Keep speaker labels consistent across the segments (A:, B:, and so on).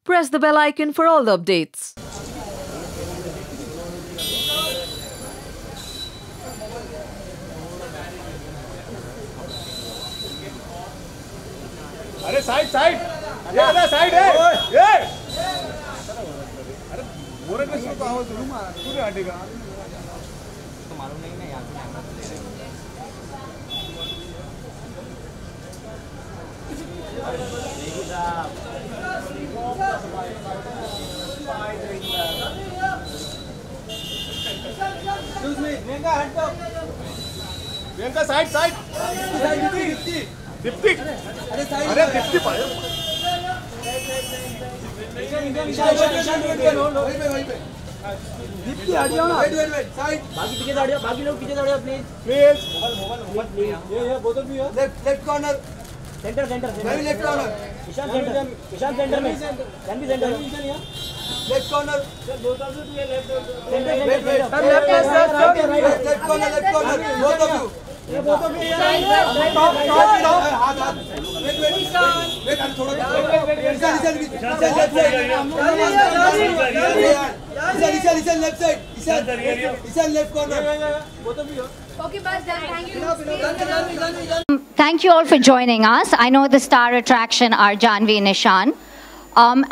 A: press the bell icon for all the updates.
B: अरे side side ये वाला side है ये अरे बोरे में इसको आवाज जरूर मारा पूरे हटेगा तो मालूम नहीं ना यार कैमरा तो ले रहे साइड साइड दीप्ति अरे दीप्ति पाया
C: दीप्ति हट जाओ ना वेट साइड बाकी पीछे हट जाओ बाकी लोग पीछे हट जाओ प्लीज मोबाइल ये बोतल भी है लेफ्ट कॉर्नर सेंटर मैं लेफ्ट कॉर्नर ईशान सेंटर में can be centre left corner sir बोतल भी है left corner both of you ये बोथ ऑफ यू हाथ वेट थोड़ा Ishan left side Ishan left corner both of you
D: Okay, bus done. Thank you. Thank you all for joining us. I know the star attraction are Janvi and Ishan.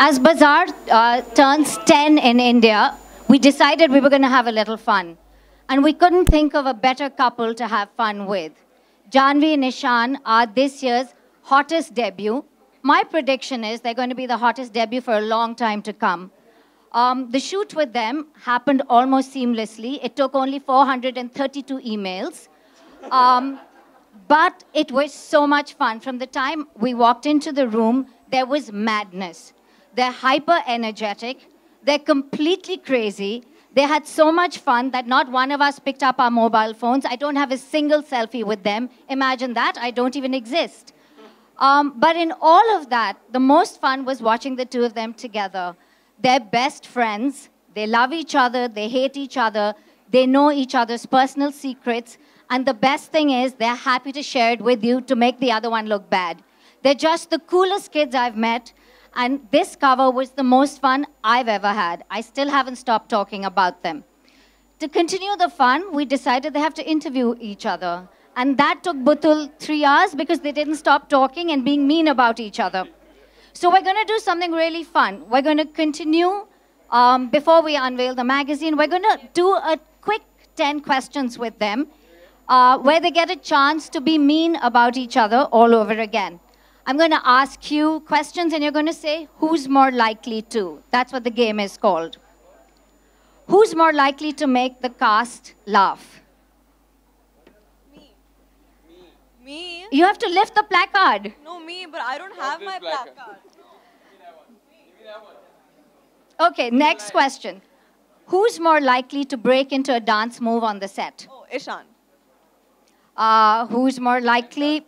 D: As Bazaar turns 10 in India, we decided we were going to have a little fun. And we couldn't think of a better couple to have fun with. Janvi and Ishan are this year's hottest debut. My prediction is they're going to be the hottest debut for a long time to come. The shoot with them happened almost seamlessly. It took only 432 emails. But it was so much fun. From the time we walked into the room, there was madness. They're hyper energetic. They're completely crazy. They had so much fun that not one of us picked up our mobile phones. I don't have a single selfie with them. Imagine that. I don't even exist. But in all of that, the most fun was watching the two of them together. They're best friends. They love each other. They hate each other. They know each other's personal secrets. And the best thing is they're happy to share it with you to make the other one look bad. They're just the coolest kids I've met. And this cover was the most fun I've ever had. I still haven't stopped talking about them. To continue the fun, we decided they have to interview each other. And that took Butul 3 hours because they didn't stop talking and being mean about each other. So we're going to do something really fun. We're going to continue, before we unveil the magazine, we're going to do a quick 10 questions with them, where they get a chance to be mean about each other all over again. I'm going to ask you questions and you're going to say, who's more likely to? That's what the game is called. Who's more likely to make the cast laugh?
E: Me?
D: You have to lift the placard.
E: No, me, but I don't have my placard.
D: Okay, next question. Who's more likely to break into a dance move on the set?
E: Oh, Ishan.
D: Who's more likely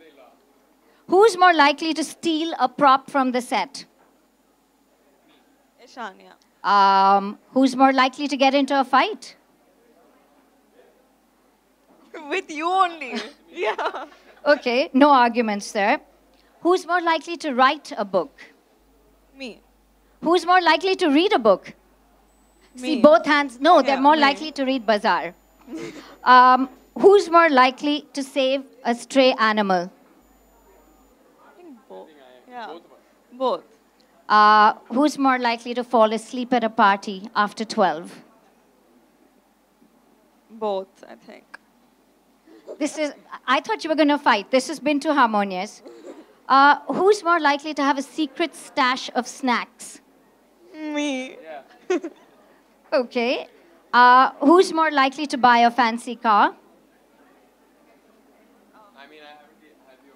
D: to steal a prop from the set?
E: Ishan, yeah.
D: Who's more likely to get into a fight?
E: With you only. Yeah.
D: Okay, no arguments there. Who's more likely to write a book?
E: Me.
D: Who's more likely to read a book?
E: Me.
D: See, both hands. No, they're more
E: me.
D: likely to read Bazaar. Who's more likely to save a stray animal?
E: I think both. Yeah. Both.
D: Who's more likely to fall asleep at a party after 12?
E: Both, I think.
D: I thought you were going to fight. This has been too harmonious. Who's more likely to have a secret stash of snacks?
E: Me.
B: Yeah.
D: Okay. Who's more likely to buy a fancy car?
B: I mean, I haven't had the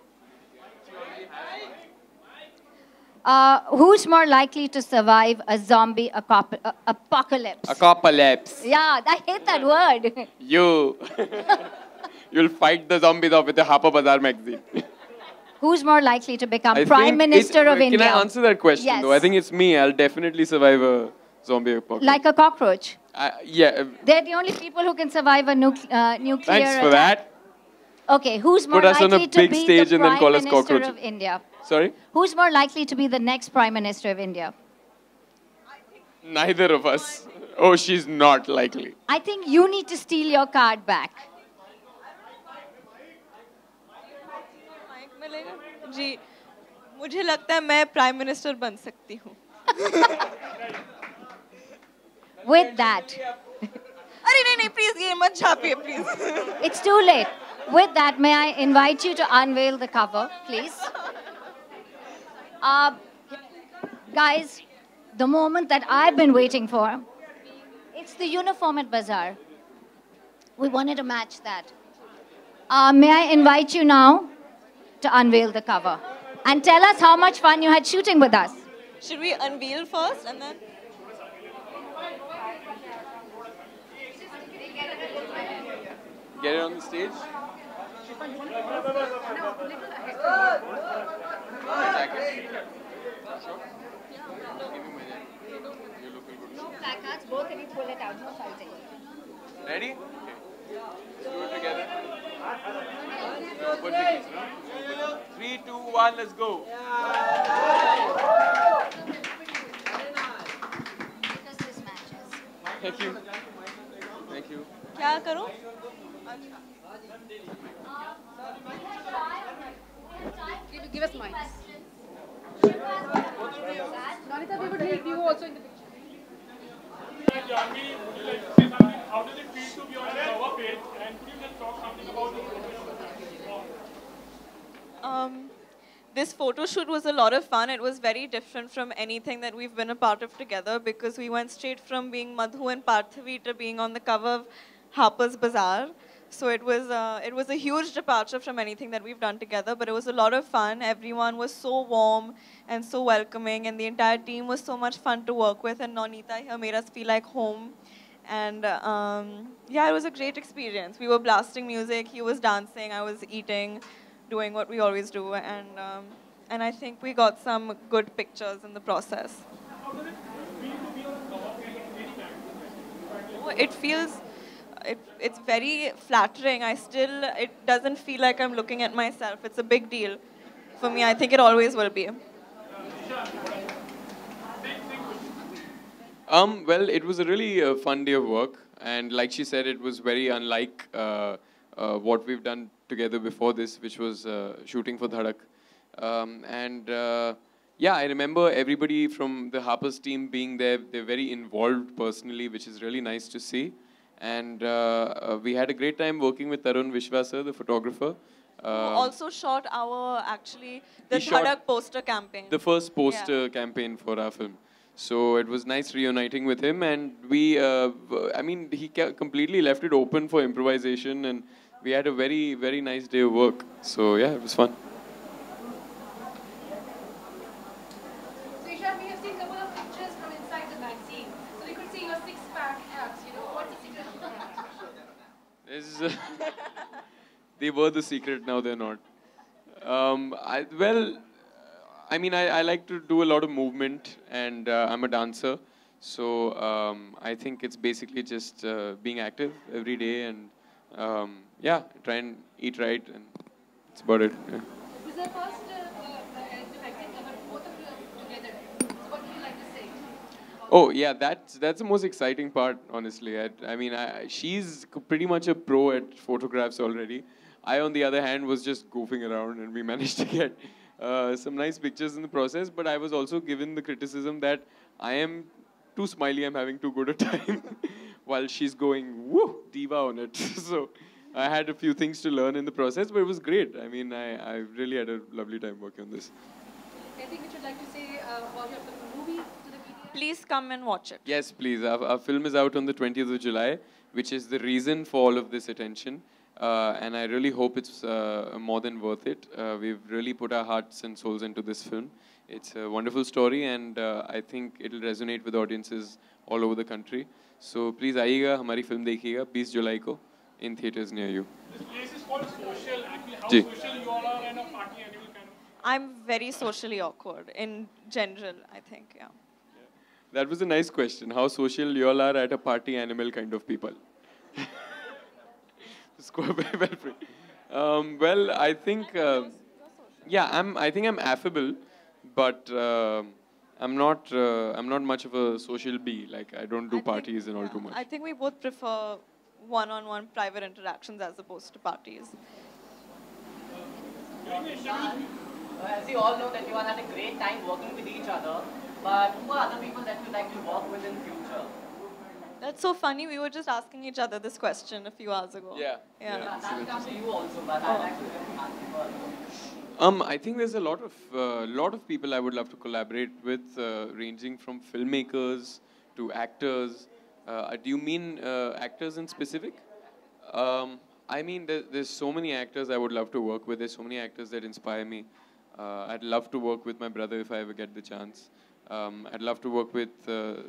B: opportunity.
D: Who's more likely to survive a zombie apocalypse?
B: Apocalypse.
D: Yeah, I hate that word.
B: You. You'll fight the zombies off with the Harper Bazaar magazine.
D: Who's more likely to become
B: I
D: Prime
B: think
D: Minister of India?
B: Can I answer that question
D: Yes.
B: though? I think it's me. I'll definitely survive a zombie apocalypse.
D: Like a cockroach.
B: Yeah.
D: They're the only people who can survive a nuclear
B: Thanks for
D: attack.
B: that.
D: Okay, who's more
B: Put us on a
D: likely to
B: big
D: be
B: stage
D: the
B: and then
D: Prime
B: call us
D: Minister
B: cockroaches.
D: of India?
B: Sorry?
D: Who's more likely to be the next Prime Minister of India?
F: Neither of us. Oh, she's not likely.
D: I think you need to steal your card back.
E: Mic मिलेगा जी मुझे लगता है मैं prime minister बन सकती हूँ
D: With that,
E: अरे नहीं नहीं प्लीज ये मत छापिए please
D: it's too late. With that, may I invite you to unveil the cover, please? Guys, the moment that I've been waiting for, it's the uniform at Bazaar. We wanted to match that. May I invite you now to unveil the cover and tell us how much fun you had shooting with us.
E: should we unveil first and then
F: Get it on the stage.
D: Placards, both of you pull it out. No fighting.
F: Ready? Okay. Let's do it together. Put the keys, no? 3, 2, 1, let's go.
D: Because this matches.
F: Thank you. Thank you.
E: क्या करूँ
A: Give us mine. Nonita, we would need you also in the picture.
G: Janvi, would you like to say something? How does it feel to be on the cover page? And could you just talk something about the
E: This photo shoot was a lot of fun. It was very different from anything that we've been a part of together because we went straight from being Madhu and Parthavi to being on the cover of Harper's Bazaar. So it was a huge departure from anything that we've done together, but it was a lot of fun. Everyone was so warm and so welcoming, and the entire team was so much fun to work with. And Nonita here made us feel like home. And yeah, it was a great experience. We were blasting music, he was dancing, I was eating, doing what we always do, and I think we got some good pictures in the process. Oh, it feels, it's very flattering. It doesn't feel like I'm looking at myself. It's a big deal for me. I think it always will be.
F: Well, it was a really fun day of work, and like she said, it was very unlike what we've done together before this, which was shooting for Dhadak. Yeah, I remember everybody from the Harper's team being there. They're very involved personally, which is really nice to see. And we had a great time working with Tarun Vishwasar, the photographer.
E: Who also shot the
F: shot
E: Dhadak poster campaign.
F: The first poster campaign for our film. So it was nice reuniting with him, and we, I mean, he completely left it open for improvisation, and we had a very, very nice day of work. So yeah, it was fun.
A: So Ishan, we have seen a couple of pictures from inside the magazine. So we could see your six-pack abs, you know. What's the secret of that?
F: They were the secret, now they're not. I mean, I like to do a lot of movement, and I'm a dancer. So I think it's basically just being active every day, and yeah, try and eat right, and that's about it. Yeah.
A: This is the first acting cover, both of you together. So what would you like to say?
F: Oh yeah, that's the most exciting part, honestly. I mean, she's pretty much a pro at photographs already. I, on the other hand, was just goofing around, and we managed to get some nice pictures in the process. But I was also given the criticism that I am too smiley, I'm having too good a time, while she's going, woo, diva on it. So I had a few things to learn in the process, but it was great. I mean, I really had a lovely time working on this.
A: Anything which you'd like to say about your movie to the media?
E: Please come and watch it.
F: Yes, please. Our film is out on the 20th of July, which is the reason for all of this attention. And I really hope it's more than worth it. We've really put our hearts and souls into this film. It's a wonderful story, and I think it'll resonate with audiences all over the country. So please आइएगा, हमारी film देखिएगा 20 जुलाई को in theaters near you.
G: This place is called social. Actually, how
F: Ji.
G: social you all are and a party animal kind of.
E: I'm very socially awkward in general, I think, yeah.
F: That was a nice question. How social you all are at a party animal kind of people. Score very well put. Well, I think, yeah, I think I'm affable, but I'm not much of a social bee. Like I don't do parties and all too much.
E: I think we both prefer one-on-one private interactions as opposed to parties.
C: As you all know that you all had a great time working with each other, but who are other people that you like to work with in future?
E: That's so funny. We were just asking each other this question a few hours ago.
F: Yeah.
C: That comes to you also, but I'd like to ask you first.
F: I think there's a lot of people I would love to collaborate with, ranging from filmmakers to actors. Do you mean actors in specific? I mean, there's so many actors I would love to work with. There's so many actors that inspire me. I'd love to work with my brother if I ever get the chance. I'd love to work with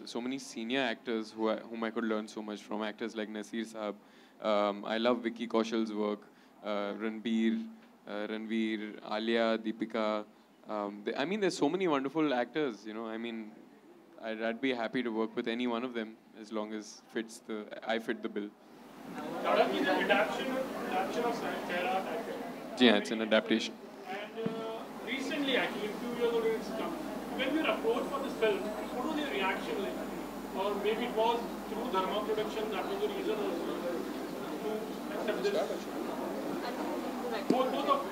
F: so many senior actors whom I could learn so much from. Actors like Nasir Saab. I love Vicky Kaushal's work. Ranveer, Alia, Deepika. I mean, there's so many wonderful actors. You know, I mean, I'd be happy to work with any one of them as long as I fit the bill.
G: Tadapi is an adaptation of Sairat, I think.
F: Yeah, it's an adaptation.
G: And recently, actually, a few years ago, it's come. When we were approached for this film, what was your reaction like? Or maybe it was through Dharma Production, that was the reason also to accept this? Both of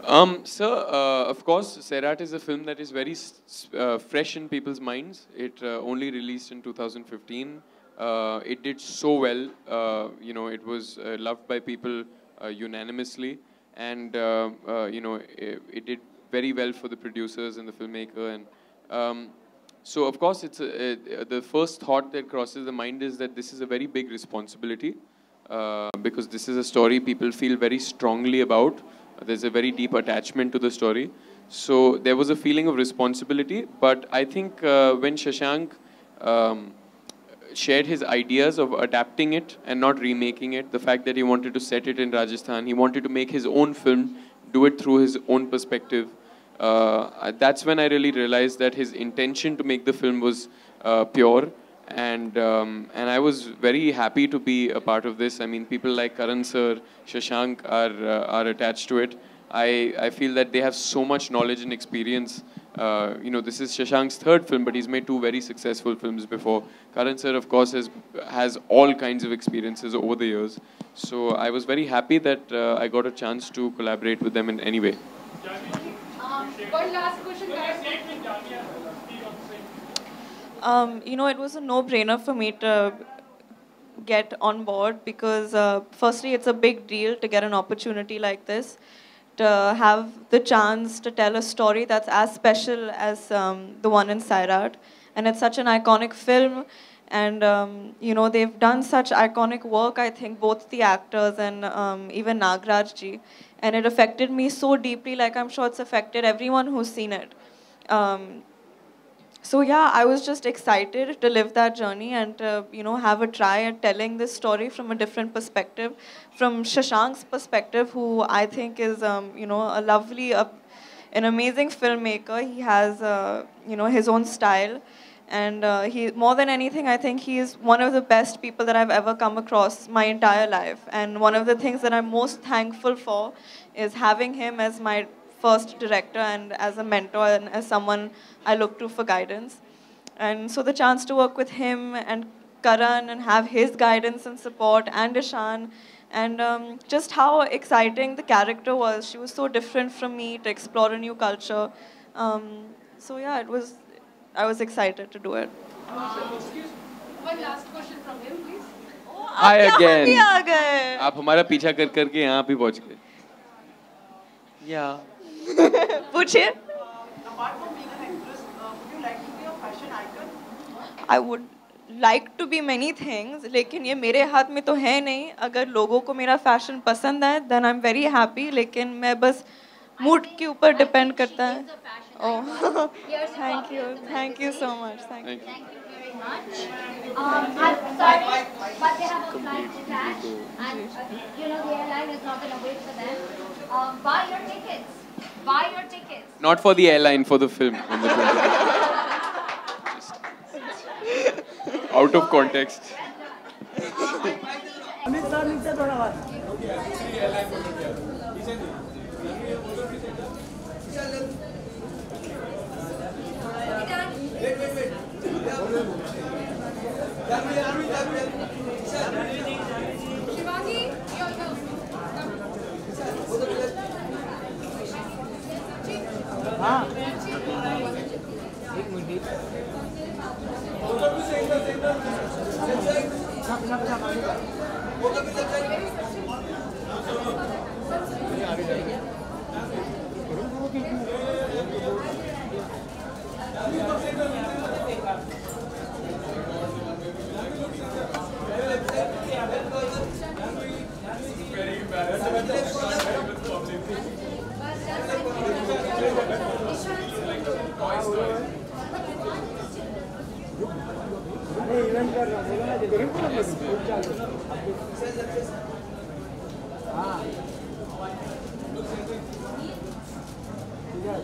G: you.
F: Sir, of course, Sairat is a film that is very fresh in people's minds. It only released in 2015. It did so well. You know, it was loved by people unanimously, and you know, it did very well for the producers and the filmmaker. And so, of course, it's the first thought that crosses the mind is that this is a very big responsibility because this is a story people feel very strongly about. There's a very deep attachment to the story. So there was a feeling of responsibility. But I think when Shashank shared his ideas of adapting it and not remaking it, the fact that he wanted to set it in Rajasthan, he wanted to make his own film, do it through his own perspective. That's when I really realized that his intention to make the film was pure. And I was very happy to be a part of this. I mean, people like Karan sir, Shashank are attached to it. I feel that they have so much knowledge and experience. You know, this is Shashank's third film, but he's made 2 very successful films before. Karan sir, of course, has all kinds of experiences over the years. So I was very happy that I got a chance to collaborate with them in any way.
A: One last question, guys.
E: You know, it was a no-brainer for me to get on board because firstly, it's a big deal to get an opportunity like this, to have the chance to tell a story that's as special as the one in Sairat. And it's such an iconic film. And, you know, they've done such iconic work, I think, both the actors and even Nagraj ji. And it affected me so deeply, like I'm sure it's affected everyone who's seen it. So yeah, I was just excited to live that journey and to, you know, have a try at telling this story from a different perspective, from Shashank's perspective, who I think is, you know, a lovely, an amazing filmmaker. He has, you know, his own style. And he, more than anything, I think he is one of the best people that I've ever come across my entire life. And one of the things that I'm most thankful for is having him as my first director and as a mentor and as someone I look to for guidance. And so the chance to work with him and Karan and have his guidance and support and Ishan and just how exciting the character was. She was so different from me, to explore a new culture. So yeah, I was excited to do it.
A: One last question from him, please.
F: Hi again.
E: भी आ गए.
F: आप हमारा पीछा कर करके यहाँ पे पहुँच गए. Yeah.
E: पूछिए.
C: Apart from being an actress, would you like to be a fashion icon?
E: I would like to be many things, लेकिन ये मेरे हाथ में तो है नहीं. अगर लोगों को मेरा फैशन पसंद है, then I'm very happy. लेकिन मैं बस मूड के ऊपर डिपेंड करता है. Oh, thank you so much. Thank you.
D: Thank you very much. I'm sorry, but they have a flight to catch, and you know the airline is not going to wait for them. Buy your tickets. Buy your tickets.
F: Not for the airline, for the film. On the 20th. Out of context.
C: Amit sir नीचे थोड़ा बात.
A: Done. Shivangi, your turn.
B: हाँ एक minute event कर रहा हूँ हाँ ठीक है